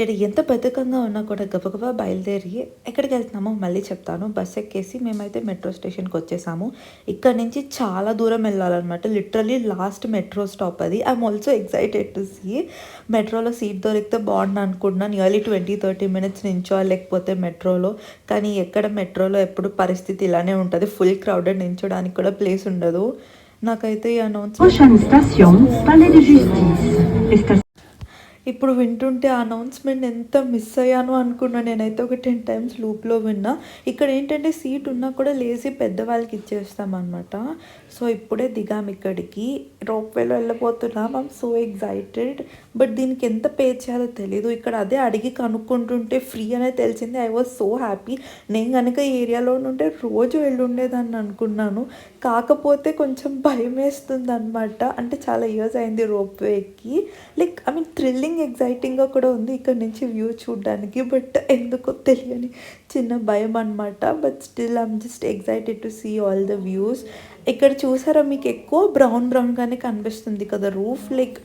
Excited, ఎంత బద్ధకంగా ఉన్నా కూడా గబగబా బయలుదేరి ఎక్కడికి వెళ్తున్నామో మళ్ళీ చెప్తాను. బస్ ఎక్కేసి మేమైతే మెట్రో స్టేషన్కి వచ్చేసాము. ఇక్కడ నుంచి చాలా దూరం వెళ్ళాలన్నమాట. లిటరలీ లాస్ట్ మెట్రో స్టాప్ అది. I'm also excited to see. మెట్రోలో సీట్ దొరికితే బాగుండు అనుకుంటున్నాను. నియర్లీ 20-30 మినిట్స్ నుంచో లేకపోతే మెట్రోలో. కానీ ఎక్కడ మెట్రోలో ఎప్పుడు పరిస్థితి ఇలానే ఉంటుంది. ఫుల్ క్రౌడెడ్, నించోడానికి కూడా ప్లేస్ ఉండదు. నాకైతే ఈ అనౌన్స్మెంట్ ఇప్పుడు వింటుంటే ఆ అనౌన్స్మెంట్ ఎంత మిస్ అయ్యాను అనుకున్నా. నేనైతే ఒక 10 టైమ్స్ లూప్లో విన్నా. ఇక్కడ ఏంటంటే సీట్ ఉన్నా కూడా లేసి పెద్దవాళ్ళకి ఇచ్చేస్తామన్నమాట. సో ఇప్పుడే దిగాం ఇక్కడికి. రోప్వేలో వెళ్ళిపోతున్నాం. I'm so excited. బట్ దీనికి ఎంత పే చేయాలో తెలీదు. ఇక్కడ అదే అడిగి కనుక్కుంటుంటే ఫ్రీ అనేది తెలిసింది. I was so happy. నేను కనుక ఈ ఏరియాలో ఉంటే రోజు వెళ్ళుండేదాన్ని అనుకున్నాను. కాకపోతే కొంచెం భయం వేస్తుంది అనమాట. అంటే చాలా ఇయర్స్ అయింది రోప్వే ఎక్కి. లైక్ ఐ మీన్ థ్రిల్లింగ్, ఎగ్జైటింగ్గా కూడా ఉంది ఇక్కడ నుంచి వ్యూ చూడడానికి. బట్ ఎందుకో తెలియని చిన్న భయం అనమాట. But still I'm just excited to see all the views. ఇక్కడ చూసారా, మీకు ఎక్కువ బ్రౌన్గానే కనిపిస్తుంది కదా రూఫ్. లైక్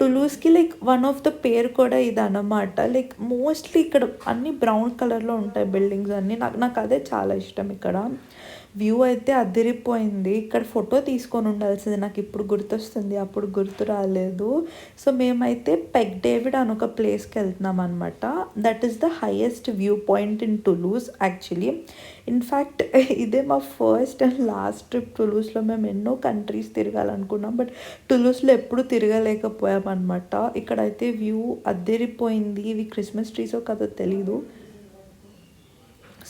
టులూస్కి లైక్ వన్ ఆఫ్ ద పేరు కూడా ఇది అన్నమాట. లైక్ మోస్ట్లీ ఇక్కడ అన్ని బ్రౌన్ కలర్లో ఉంటాయి బిల్డింగ్స్ అన్నీ. నాకు అదే చాలా ఇష్టం. ఇక్కడ వ్యూ అయితే అదిరిపోయింది. ఇక్కడ ఫోటో తీసుకొని ఉండాల్సింది, నాకు ఇప్పుడు గుర్తొస్తుంది, అప్పుడు గుర్తు రాలేదు. సో మేమైతే పెగ్ డేవిడ్ అని ఒక ప్లేస్కి వెళ్తున్నాం అనమాట. That is the highest view point in Toulouse actually. In fact ఇదే మా ఫస్ట్ అండ్ లాస్ట్ ట్రిప్ టులూస్లో. మేము ఎన్నో కంట్రీస్ తిరగాలనుకున్నాం, బట్ టులూస్లో ఎప్పుడు తిరగలేకపోయామన్నమాట. ఇక్కడైతే వ్యూ అదిరిపోయింది. ఇవి క్రిస్మస్ ట్రీసో కదో తెలీదు.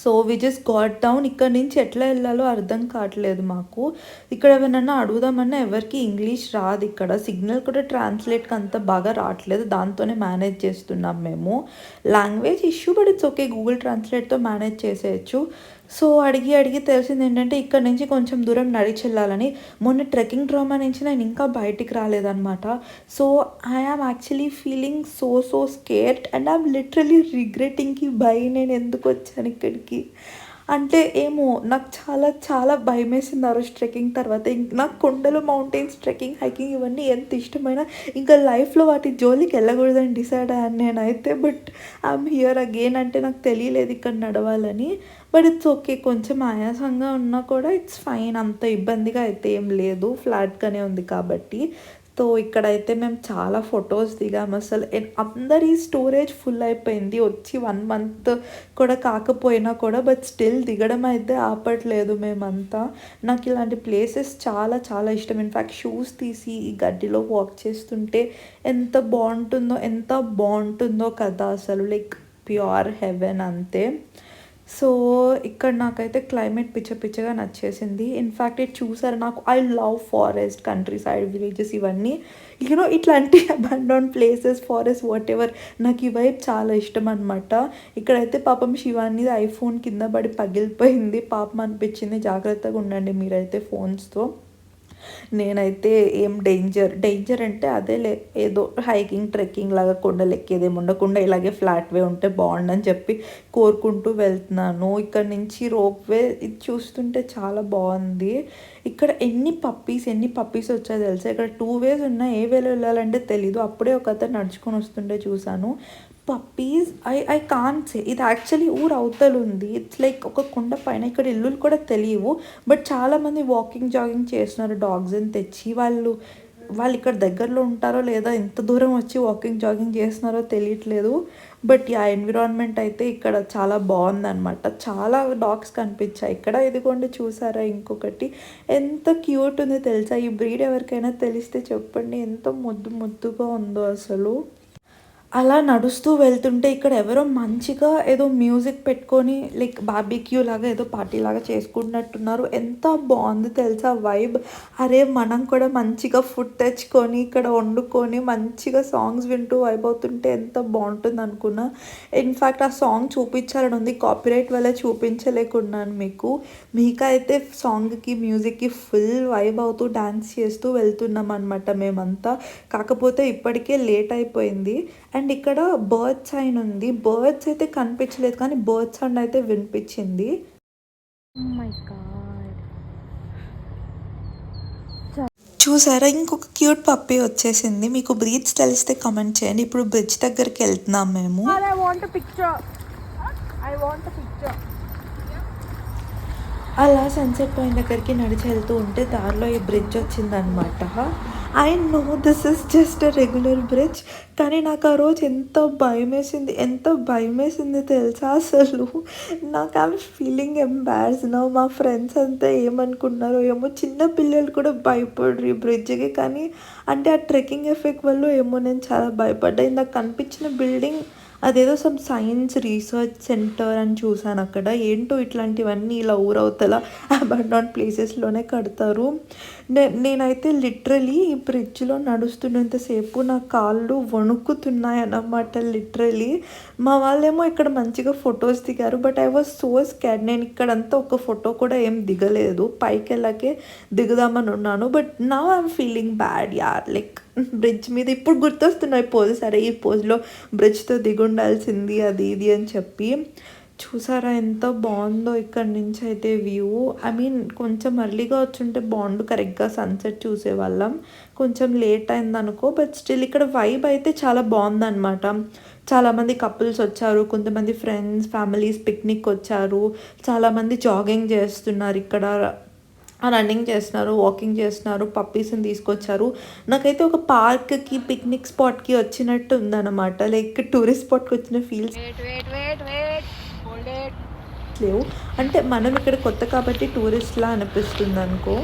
So we just got down. ఇక్కడ నుంచి ఎట్లా వెళ్ళాలో అర్థం కావట్లేదు మాకు. ఇక్కడ ఎవరైనా అడుగుదామన్నా ఎవరికి ఇంగ్లీష్ రాదు. ఇక్కడ సిగ్నల్ కూడా ట్రాన్స్లేట్కి అంత బాగా రావట్లేదు. దాంతోనే మేనేజ్ చేస్తున్నాం మేము. Language issue, but it's okay, Google ట్రాన్స్లేట్తో మేనేజ్ చేసేయచ్చు. సో అడిగి తెలిసింది ఏంటంటే ఇక్కడ నుంచి కొంచెం దూరం నడిచి వెళ్ళాలని. మొన్న ట్రెక్కింగ్ డ్రామా నుంచి నేను ఇంకా బయటికి రాలేదన్నమాట. So I am actually feeling so scared and I'm literally రిగ్రెటింగ్కి నేను ఎందుకు వచ్చాను ఇక్కడికి. అంటే ఏమో నాకు చాలా భయం వేసింది ఆ రోజు ట్రెక్కింగ్ తర్వాత. నాకు కొండలు, మౌంటైన్స్, ట్రెక్కింగ్, హైకింగ్ ఇవన్నీ ఎంత ఇష్టమైనా ఇంకా లైఫ్లో వాటి జోలికి వెళ్ళకూడదని డిసైడ్ అయ్యాను నేనైతే. But I'm here again. అంటే నాకు తెలియలేదు ఇక్కడ నడవాలని. బట్ ఇట్స్ ఓకే, కొంచెం ఆయాసంగా ఉన్నా కూడా ఇట్స్ ఫైన్. అంత ఇబ్బందిగా అయితే ఏం లేదు, ఫ్లాట్గానే ఉంది కాబట్టి. సో ఇక్కడైతే మేము చాలా ఫొటోస్ దిగాము. అసలు అందరి స్టోరేజ్ ఫుల్ అయిపోయింది వచ్చి 1 మంత్ కూడా కాకపోయినా కూడా. బట్ స్టిల్ దిగడం అయితే ఆపట్లేదు మేమంతా. నాకు ఇలాంటి ప్లేసెస్ చాలా ఇష్టం. ఇన్ఫ్యాక్ట్ షూస్ తీసి ఈ గడ్డిలో వాక్ చేస్తుంటే ఎంత బాగుంటుందో కదా అసలు. లైక్ ప్యూర్ హెవెన్ అంతే. సో ఇక్కడ నాకైతే క్లైమేట్ పిచ్చగా నచ్చేసింది. ఇన్ఫ్యాక్ట్ ఇది చూసారు, నాకు I love forest, country side villages ఇవన్నీ. ఇట్లాంటి అబండోన్ ప్లేసెస్, ఫారెస్ట్, వాట్ ఎవర్, నాకు ఈ వైపు చాలా ఇష్టం అనమాట. ఇక్కడైతే పాపం శివాని ఐఫోన్ కింద పడి పగిలిపోయింది. పాపం అనిపించింది. జాగ్రత్తగా ఉండండి మీరైతే ఫోన్స్తో. నేనైతే ఏం డేంజర్ అంటే అదేలే, ఏదో హైకింగ్, ట్రెక్కింగ్ లాగా కొండలు ఎక్కేదేమి ఉండకుండా ఇలాగే ఫ్లాట్ వే ఉంటే బాగుండని చెప్పి కోరుకుంటూ వెళ్తున్నాను. ఇక్కడ నుంచి రోప్ వే ఇది చూస్తుంటే చాలా బాగుంది. ఇక్కడ ఎన్ని పప్పీస్ వచ్చాయో తెలుసా. ఇక్కడ 2 వేస్ ఉన్నాయి. ఏ వేలో వెళ్ళాలంటే తెలీదు. అప్పుడే ఒక అతను నడుచుకొని వస్తుంటే చూశాను. Puppies, I can't say. ఇది యాక్చువల్లీ ఊరు అవతలు ఉంది. ఇట్స్ లైక్ ఒక కొండ పైన. ఇక్కడ ఇల్లులు కూడా తెలియవు. బట్ చాలామంది వాకింగ్, జాగింగ్ చేస్తున్నారు డాగ్స్ని తెచ్చి. వాళ్ళు ఇక్కడ దగ్గరలో ఉంటారో లేదా, ఎంత దూరం వచ్చి వాకింగ్, జాగింగ్ చేస్తున్నారో తెలియట్లేదు. బట్ ఆ ఎన్విరాన్మెంట్ అయితే ఇక్కడ చాలా బాగుందన్నమాట. చాలా డాగ్స్ కనిపించాయి ఇక్కడ. ఇదిగోండి చూసారా ఇంకొకటి, ఎంత క్యూట్ ఉంది తెలుసా. ఈ బ్రీడ్ ఎవరికైనా తెలిస్తే చెప్పండి, ఎంత ముద్దుగా ఉందో అసలు. అలా నడుస్తూ వెళ్తుంటే ఇక్కడ ఎవరో మంచిగా ఏదో మ్యూజిక్ పెట్టుకొని లైక్ బార్బిక్యూ లాగా ఏదో పార్టీ లాగా చేసుకుంటున్నట్టున్నారు. ఎంత బాగుంది తెలుసా వైబ్. అరే మనం కూడా మంచిగా ఫుడ్ తెచ్చుకొని ఇక్కడ వండుకొని మంచిగా సాంగ్స్ వింటూ వైబ్ అవుతుంటే ఎంత బాగుంటుంది అనుకున్నా. ఇన్ఫ్యాక్ట్ ఆ సాంగ్ చూపించాలని ఉంది, కాపీరైట్ వల్ల చూపించలేకున్నాను మీకైతే సాంగ్కి, మ్యూజిక్కి ఫుల్ వైబ్ అవుతూ డాన్స్ చేస్తూ వెళ్తున్నాం అనమాట మేమంతా. కాకపోతే ఇప్పటికే లేట్ అయిపోయింది. అండ్ ఇక్కడ బర్డ్ సైన్ ఉంది. బర్డ్స్ అయితే కనిపించలేదు కానీ బర్డ్ సౌండ్ అయితే వినిపించింది. చూసారా ఇంకొక క్యూట్ పప్పీ వచ్చేసింది. మీకు బ్రీడ్స్ తెలిస్తే కామెంట్ చేయండి. ఇప్పుడు బ్రిడ్జ్ దగ్గరికి వెళ్తున్నాం మేము. అలా సన్సెట్ పాయింట్ దగ్గరికి నడిచి వెళ్తూ ఉంటే దారిలో ఈ బ్రిడ్జ్ వచ్చిందనమాట. I know this is just a regular bridge, కానీ నాకు ఆ రోజు ఎంత భయం వేసింది తెలుసా అసలు. నాకు ఐమ్ ఫీలింగ్ ఎంబారస్ నా. మా ఫ్రెండ్స్ అంతా ఏమనుకున్నారో ఏమో, చిన్న పిల్లలు కూడా భయపడరు ఈ బ్రిడ్జ్కి. కానీ అంటే ఆ ట్రెక్కింగ్ ఎఫెక్ట్ వల్ల ఏమో నేను చాలా భయపడ్డా. ఇందాక కనిపించిన బిల్డింగ్ అదేదో సమ్ సైన్స్ రీసెర్చ్ సెంటర్ అని చూసాను అక్కడ. ఏంటో ఇట్లాంటివన్నీ ఇలా ఊరవతల అబాండాన్ ప్లేసెస్లోనే కడతారు. నేనైతే లిటరలీ ఈ బ్రిడ్జ్లో నడుస్తున్నంతసేపు నా కాళ్ళు వణుకుతున్నాయి అన్నమాట లిటరలీ. మా వాళ్ళేమో ఇక్కడ మంచిగా ఫొటోస్ దిగారు, but I was so scared. నేను ఇక్కడంతా ఒక ఫోటో కూడా ఏం దిగలేదు, పైకి వెళ్ళాకే దిగుదామని ఉన్నాను. But now I'm feeling bad యార్. లైక్ బ్రిడ్జ్ మీద ఇప్పుడు గుర్తొస్తున్నాయి పోజ్, సరే ఈ పోజ్లో బ్రిడ్జ్తో దిగుండాల్సింది అది ఇది అని చెప్పి. చూసారా ఎంత బాగుందో ఇక్కడ నుంచి అయితే వ్యూ. ఐ మీన్ కొంచెం అర్లీగా వచ్చుంటే బాగుండు, కరెక్ట్గా సన్సెట్ చూసేవాళ్ళం. కొంచెం లేట్ అయిందనుకో, బట్ స్టిల్ ఇక్కడ వైబ్ అయితే చాలా బాగుందన్నమాట. చాలామంది కపుల్స్ వచ్చారు, కొంతమంది ఫ్రెండ్స్ ఫ్యామిలీస్ పిక్నిక్ వచ్చారు, చాలామంది జాగింగ్ చేస్తున్నారు ఇక్కడ, రన్నింగ్ చేస్తున్నారు, వాకింగ్ చేస్తున్నారు, పప్పీస్ని తీసుకొచ్చారు. నాకైతే ఒక పార్క్కి పిక్నిక్ స్పాట్కి వచ్చినట్టు ఉందన్నమాట. లైక్ టూరిస్ట్ స్పాట్కి వచ్చిన ఫీల్స్ లేవు. అంటే మనం ఇక్కడ కొత్త కాబట్టి టూరిస్ట్లా అనిపిస్తుంది అనుకో.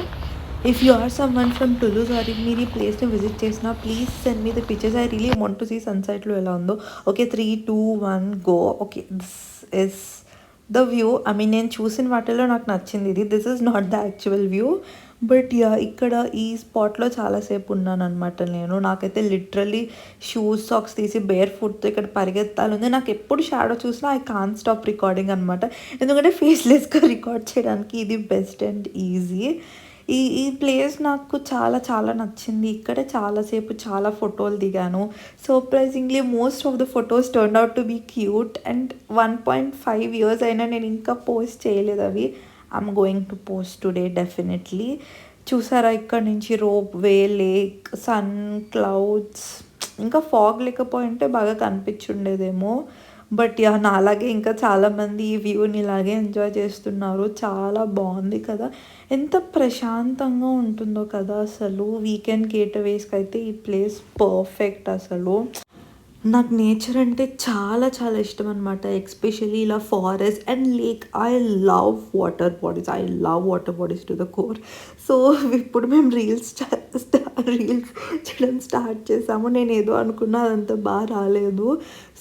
If you are someone from Toulouse sorry మీరు ఈ ప్లేస్ని విజిట్ చేసిన please send me the pictures. I really want to see సన్సెట్లో ఎలా ఉందో. Okay 3, 2, 1 go. Okay this is the view. I mean నేను చూసిన వాటిలో నాకు నచ్చింది ఇది. This is not the actual view, but yeah ఇక్కడ ఈ స్పాట్లో చాలాసేపు ఉన్నాను అనమాట నేను. నాకైతే లిటరలీ షూస్ సాక్స్ తీసి బేర్ ఫుట్తో ఇక్కడ పరిగెత్తాలి ఉంది. నాకు ఎప్పుడు షాడో చూసినా ఐ కాన్ స్టాప్ రికార్డింగ్ అనమాట, ఎందుకంటే ఫేస్లెస్గా రికార్డ్ చేయడానికి ఇది బెస్ట్ అండ్ ఈజీ. ఈ ప్లేస్ నాకు చాలా చాలా నచ్చింది. ఇక్కడే చాలాసేపు చాలా ఫోటోలు దిగాను. Surprisingly most of the photos turn out to be cute. And 1.5 years అయినా నేను ఇంకా పోస్ట్ చేయలేదు అవి. I'm going to post today definitely. చూసారా ఇక్కడ నుంచి rope way, lake, sun, clouds, ఇంకా ఫాగ్ లేకపోయింటే బాగా కనిపించుండేదేమో. బట్ యా నా అలాగే ఇంకా చాలామంది ఈ వ్యూని ఇలాగే ఎంజాయ్ చేస్తున్నారు. చాలా బాగుంది కదా, ఎంత ప్రశాంతంగా ఉంటుందో కదా అసలు. వీకెండ్ గేట్వేస్కి అయితే ఈ ప్లేస్ పర్ఫెక్ట్ అసలు. నాకు నేచర్ అంటే చాలా చాలా ఇష్టం అనమాట, ఎస్పెషల్లీ ఇలా forest and lake. I love water bodies to the core. So ఇప్పుడు మేము రీల్స్ చేయడం స్టార్ట్ చేసాము. నేను ఏదో అనుకున్నా అదంతా బాగా రాలేదు.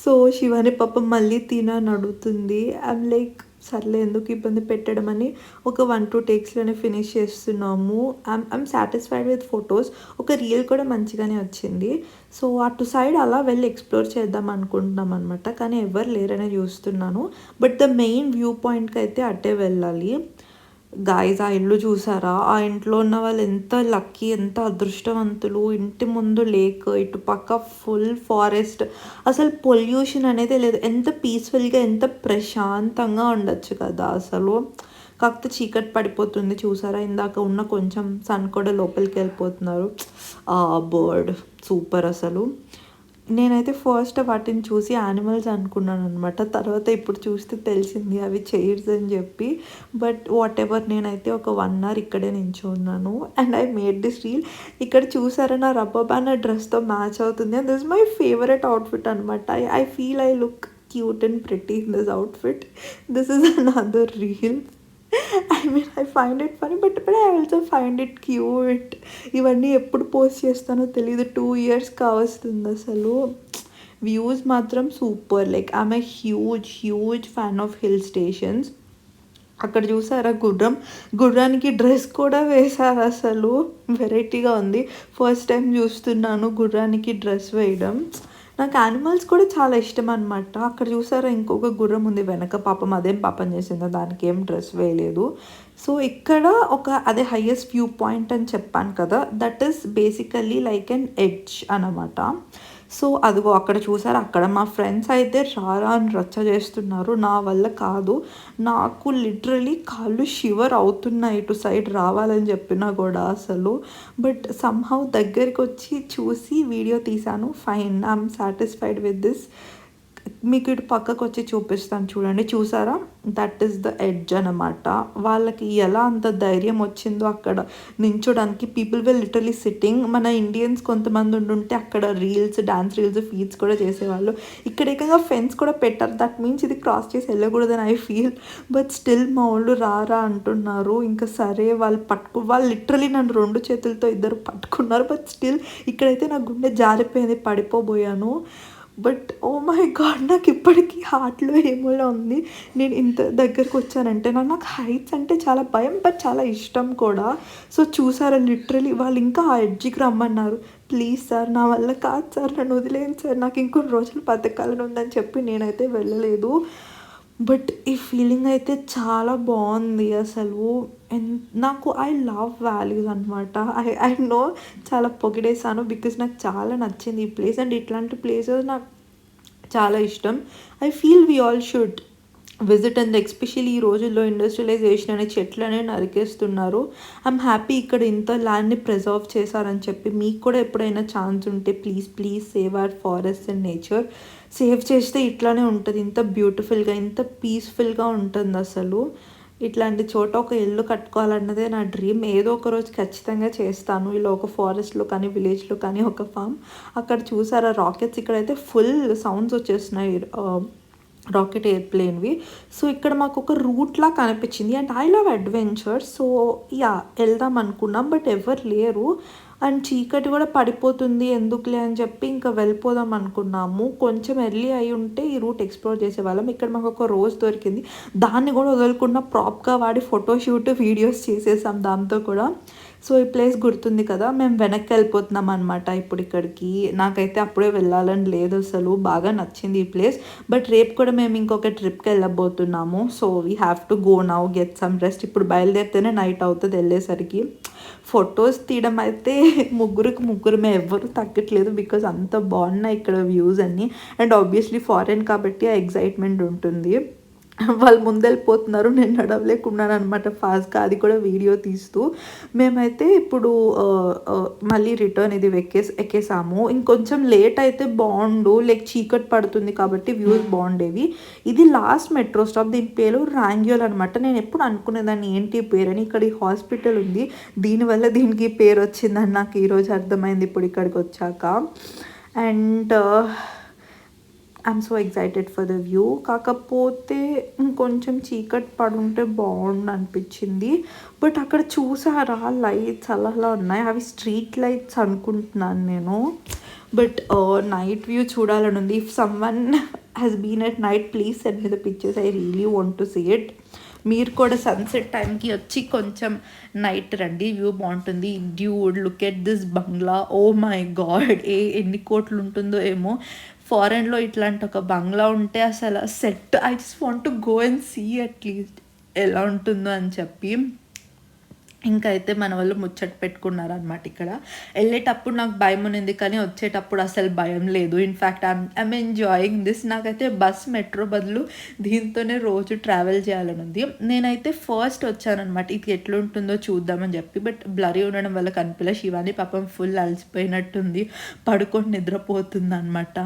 సో శివాని పాప మళ్ళీ తినని అడుగుతుంది. ఐమ్ లైక్ సర్లే ఎందుకు ఇబ్బంది పెట్టడం అని ఒక 1-2 టేక్స్లోనే ఫినిష్ చేస్తున్నాము. I'm satisfied with photos. ఒక రీల్ కూడా మంచిగానే వచ్చింది. సో అటు సైడ్ అలా వెళ్ళి ఎక్స్ప్లోర్ చేద్దాం అనుకుంటున్నాం అనమాట, కానీ ఎవరు లేరనే చూస్తున్నాను. బట్ ద మెయిన్ వ్యూ పాయింట్కి అయితే అట్టే వెళ్ళాలి. గాయస్ ఆ ఇల్లు చూసారా, ఆ ఇంట్లో ఉన్న వాళ్ళు ఎంత లక్కీ, ఎంత అదృష్టవంతులు. ఇంటి ముందు లేక్, ఇటు పక్క ఫుల్ ఫారెస్ట్, అసలు పొల్యూషన్ అనేది లేదు. ఎంత పీస్ఫుల్గా ఎంత ప్రశాంతంగా ఉండొచ్చు కదా అసలు. కాకపోతే చీకటి పడిపోతుంది చూసారా, ఇందాక ఉన్న కొంచెం సన్ కూడా లోపలికి వెళ్ళిపోతున్నారు. బర్డ్ సూపర్ అసలు. నేనైతే ఫస్ట్ వాటిని చూసి యానిమల్స్ అనుకున్నాను అనమాట, తర్వాత ఇప్పుడు చూస్తే తెలిసింది అవి చైర్స్ అని చెప్పి. బట్ వాట్ ఎవర్, నేనైతే ఒక 1 hour ఇక్కడే నించున్నాను and I made this reel. ఇక్కడ చూసారా నా రబ్బర్ బ్యాండ్ డ్రెస్తో మ్యాచ్ అవుతుంది and this my favourite outfit అనమాట. I feel I look cute and pretty in this outfit. This is another reel. I mean, I find it funny, but I also find it cute. ఇవన్నీ ఎప్పుడు post చేస్తానో తెలీదు, 2 years కావస్తుంది అసలు. Views మాత్రం super. Like I'm a huge fan of hill stations. అక్కడ చూసారా గుర్రానికి డ్రెస్ కూడా వేశారు అసలు. వెరైటీగా ఉంది, ఫస్ట్ టైం చూస్తున్నాను గుర్రానికి డ్రెస్ వేయడం. నాకు యానిమల్స్ కూడా చాలా ఇష్టం అనమాట. అక్కడ చూసారా ఇంకొక గుర్రం ఉంది వెనక, పాపం అదేం పాపం చేసిందో, దానికి ఏం డ్రెస్ వేయలేదు. సో ఇక్కడ అదే హైయెస్ట్ వ్యూ పాయింట్ అని చెప్పాను కదా, that is basically like an edge అనమాట. సో అదిగో అక్కడ చూసారు, అక్కడ మా ఫ్రెండ్స్ అయితే రారా అని రచ్చ చేస్తున్నారు. నా వల్ల కాదు, నాకు లిటరలీ కాళ్ళు షివర్ అవుతున్నాయి ఇటు సైడ్ రావాలని చెప్పినా కూడా అసలు. బట్ సమ్హౌ దగ్గరికి వచ్చి చూసి వీడియో తీశాను. Fine, I'm satisfied with this. మీకు ఇటు పక్కకు వచ్చి చూపిస్తాను చూడండి, చూసారా, దట్ ఈస్ ద ఎడ్జ్ అనమాట. వాళ్ళకి ఎలా అంత ధైర్యం వచ్చిందో అక్కడ నించోడానికి. People will literally sitting. మన ఇండియన్స్ కొంతమంది ఉండుంటే అక్కడ రీల్స్, డాన్స్ రీల్స్, ఫీడ్స్ కూడా చేసేవాళ్ళు. ఇక్కడ ఏకంగా ఫెన్స్ కూడా పెట్టారు. దట్ మీన్స్ ఇది క్రాస్ చేసి వెళ్ళకూడదని ఐ ఫీల్. బట్ స్టిల్ మా వాళ్ళు రారా అంటున్నారు. ఇంకా సరే వాళ్ళు లిటరలీ నన్ను 2 చేతులతో ఇద్దరు పట్టుకున్నారు. బట్ స్టిల్ ఇక్కడైతే నా గుండె జారిపోయింది, పడిపోబోయాను. బట్ ఓ మై గాడ్, నాకు ఇప్పటికీ హార్ట్లో ఏమోలా ఉంది. నేను ఇంత దగ్గరకు వచ్చానంటే నాకు హైట్స్ అంటే చాలా భయం, బట్ చాలా ఇష్టం కూడా. సో చూసారా, లిటరలీ వాళ్ళు ఇంకా ఆ ఎడ్జికి రమ్మన్నారు. ప్లీజ్ సార్, నా వల్ల కాదు సార్, నన్ను వదిలేను సార్, నాకు ఇంకొన్ని రోజులు బతకాలని ఉందని చెప్పి నేనైతే వెళ్ళలేదు. బట్ ఈ ఫీలింగ్ అయితే చాలా బాగుంది అసలు. నాకు ఐ లవ్ వ్యాలీస్ అనమాట. ఐ నో చాలా పొగిడేసాను, బికాజ్ నాకు చాలా నచ్చింది ఈ ప్లేస్. అండ్ ఇట్లాంటి ప్లేసెస్ నాకు చాలా ఇష్టం. I feel we all should visit. And especially ఈ రోజుల్లో ఇండస్ట్రియలైజేషన్ అనే చెట్లనే నరికేస్తున్నారు. ఐఎమ్ హ్యాపీ ఇక్కడ ఇంత ల్యాండ్ని ప్రిజర్వ్ చేశారని చెప్పి. మీకు కూడా ఎప్పుడైనా ఛాన్స్ ఉంటే please save hour forest and nature. Save చేస్తే ఇట్లానే ఉంటుంది, ఇంత బ్యూటిఫుల్గా, ఇంత పీస్ఫుల్గా ఉంటుంది అసలు. ఇట్లాంటి చోట ఒక ఇల్లు కట్టుకోవాలన్నదే నా డ్రీమ్. ఏదో ఒక రోజు ఖచ్చితంగా చేస్తాను, ఇలా ఒక ఫారెస్ట్లో కానీ విలేజ్లో కానీ ఒక ఫామ్. అక్కడ చూసారా రాకెట్స్, ఇక్కడైతే ఫుల్ సౌండ్స్ వచ్చేస్తున్నాయి రాకెట్ ఎయిర్ప్లేన్వి. సో ఇక్కడ మాకు ఒక రూట్లా కనిపించింది. And I love adventure. So yeah, వెళ్దాం అనుకున్నాం, బట్ ఎవరు లేరు. అండ్ చీకటి కూడా పడిపోతుంది, ఎందుకులే అని చెప్పి ఇంకా వెళ్ళిపోదాం అనుకున్నాము. కొంచెం ఎర్లీ అయి ఉంటే ఈ రూట్ ఎక్స్ప్లోర్ చేసేవాళ్ళం. ఇక్కడ మాకు ఒక రోజ్ దొరికింది, దాన్ని కూడా వదలకుండా ప్రాప్గా వాడి ఫోటోషూట్, వీడియోస్ చేసేసాం దాంతో కూడా. సో ఈ ప్లేస్ గుర్తుంది కదా, మేము వెనక్కి వెళ్ళిపోతున్నాం అనమాట ఇప్పుడు ఇక్కడికి. నాకైతే అప్పుడే వెళ్ళాలని లేదు అసలు, బాగా నచ్చింది ఈ ప్లేస్. బట్ రేపు కూడా మేము ఇంకొక ట్రిప్కి వెళ్ళబోతున్నాము. So we have to go now, get some rest. ఇప్పుడు బయలుదేరితేనే నైట్ అవుతుంది వెళ్ళేసరికి. ఫొటోస్ తీయడం అయితే ముగ్గురమే, ఎవ్వరు తగ్గట్లేదు, బికాజ్ అంత బాగున్నాయి ఇక్కడ వ్యూస్ అన్నీ. అండ్ ఆబ్వియస్లీ ఫారెన్ కాబట్టి ఆ ఎగ్జైట్మెంట్ ఉంటుంది. వాళ్ళు ముందెళ్ళిపోతున్నారు, నేను నడవలేకున్నాను అనమాట ఫాస్ట్గా, అది కూడా వీడియో తీస్తూ. మేమైతే ఇప్పుడు మళ్ళీ రిటర్న్ ఇది ఎక్కేసాము. ఇంకొంచెం లేట్ అయితే బాగుండు, లైక్ చీకటి పడుతుంది కాబట్టి వ్యూస్ బాగుండేవి. ఇది లాస్ట్ మెట్రో స్టాప్, దీని పేరు రాంగ్యోల్ అనమాట. నేను ఎప్పుడు అనుకునేదాన్ని ఏంటి పేరని. ఇక్కడ ఈ హాస్పిటల్ ఉంది, దీనివల్ల దీనికి పేరు వచ్చిందని నాకు ఈరోజు అర్థమైంది ఇప్పుడు ఇక్కడికి వచ్చాక. And I'm so excited for the view. కాకపోతే ఇంకొంచెం చీకటి పడుంటే బాగుండు అనిపించింది. బట్ అక్కడ చూసారా లైట్స్ అలా ఉన్నాయి, అవి స్ట్రీట్ లైట్స్ అనుకుంటున్నాను నేను. బట్ నైట్ వ్యూ చూడాలని ఉంది. If someone has been at night, please send me the pictures, I really want to see it. మీరు కూడా సన్సెట్ టైంకి వచ్చి కొంచెం నైట్ రండి, వ్యూ బాగుంటుంది. Dude, look at this bungalow, oh my god, ఎన్ని కోట్లు ఉంటుందో ఏమో. ఫారెన్లో ఇట్లాంటి ఒక బంగ్లా ఉంటే అసలు set. I just want to go and see at least ఎలా ఉంటుందో అని చెప్పి. ఇంకా అయితే మన వాళ్ళు ముచ్చట పెట్టుకున్నారనమాట. ఇక్కడ వెళ్ళేటప్పుడు నాకు భయం ఉన్నింది, కానీ వచ్చేటప్పుడు అసలు భయం లేదు. In fact I'm enjoying this. నాకైతే బస్, మెట్రో బదులు దీంతోనే రోజు ట్రావెల్ చేయాలని ఉంది. నేనైతే ఫస్ట్ వచ్చానమాట, ఇది ఎట్లుంటుందో చూద్దామని చెప్పి. బట్ బ్లరీ ఉండడం వల్ల కనిపించలే. శివాని పాపం ఫుల్ అలసిపోయినట్టుంది, పడుకొని నిద్రపోతుంది అనమాట.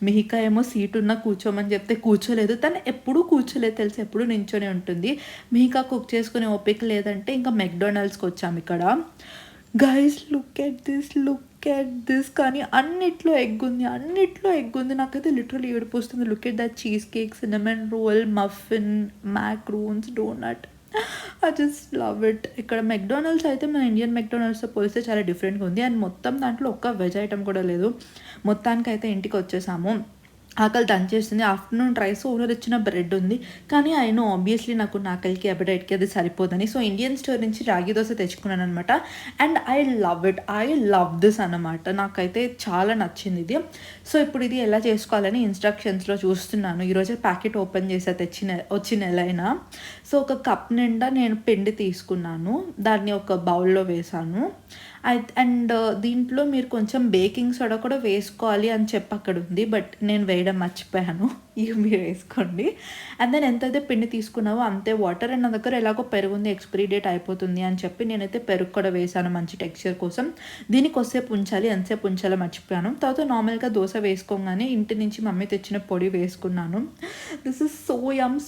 మిహికా ఏమో సీట్ ఉన్నా కూర్చోమని చెప్తే కూర్చోలేదు. తను ఎప్పుడూ కూర్చోలేదు తెలుసు, ఎప్పుడు నించొనే ఉంటుంది. మిహికా కుక్ చేసుకునే ఓపిక లేదంటే ఇంకా మెక్డొనాల్డ్స్కి వచ్చాము ఇక్కడ. గైస్ లుక్ ఎట్ దిస్, కానీ అన్నిట్లో ఎగ్ ఉంది. నాకైతే లిటరల్లీ ఏడుపు వస్తుంది. Look at that cheese cake, cinnamon roll, muffin, macaroons, donut. I just love it. ఇక్కడ మెక్డొనాల్డ్స్ అయితే మన ఇండియన్ మెక్డొనాల్డ్స్తో పోలిస్తే చాలా డిఫరెంట్గా ఉంది. అండ్ మొత్తం దాంట్లో ఒక్క వెజ్ ఐటమ్ కూడా లేదు. మొత్తానికైతే ఇంటికి వచ్చేసాము. ఆకలి దంచేస్తుంది. ఆఫ్టర్నూన్ రైస్ ఓనర్ ఇచ్చిన బ్రెడ్ ఉంది, కానీ అయినా ఆబ్వియస్లీ నాకు ఆకలికి అపెటైట్కి అది సరిపోదని సో ఇండియన్ స్టోర్ నుంచి రాగి దోశ తెచ్చుకున్నాను అనమాట. అండ్ ఐ లవ్ దిస్ అన్నమాట. నాకైతే చాలా నచ్చింది ఇది. సో ఇప్పుడు ఇది ఎలా చేసుకోవాలని ఇన్స్ట్రక్షన్స్లో చూస్తున్నాను. ఈరోజే ప్యాకెట్ ఓపెన్ చేసా వచ్చిన నెలైనా. సో ఒక కప్ నిండా నేను పిండి తీసుకున్నాను, దాన్ని ఒక బౌల్లో వేసాను. అండ్ దీంట్లో మీరు కొంచెం బేకింగ్ సోడా కూడా వేసుకోవాలి అని చెప్పి అక్కడ ఉంది, బట్ నేను వేయడం మర్చిపోయాను. ఇవి మీరు వేసుకోండి. అండ్ దెన్ ఎంతైతే పిండి తీసుకున్నావో అంతే వాటర్. అండ్ నా దగ్గర ఎలాగో పెరుగు ఉంది, ఎక్స్పైరీ డేట్ అయిపోతుంది అని చెప్పి నేనైతే పెరుగు కూడా వేసాను మంచి టెక్స్చర్ కోసం. దీనికి కొద్దిసేపు ఉంచాలి, ఎంతసేపు ఉంచాలో మర్చిపోయాను. తర్వాత నార్మల్గా దోశ వేసుకోగానే ఇంటి నుంచి మమ్మీ తెచ్చిన పొడి వేసుకున్నాను. దిస్ ఇస్ సోయమ్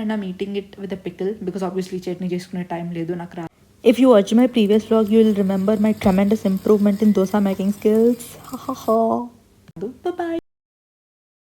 and I'm eating it with a pickle because obviously chutney చేసుకునే టైం లేదు నాకు. If you watch my previous vlog, you will remember my tremendous improvement in dosa making skills. Ha ha ha. Bye bye.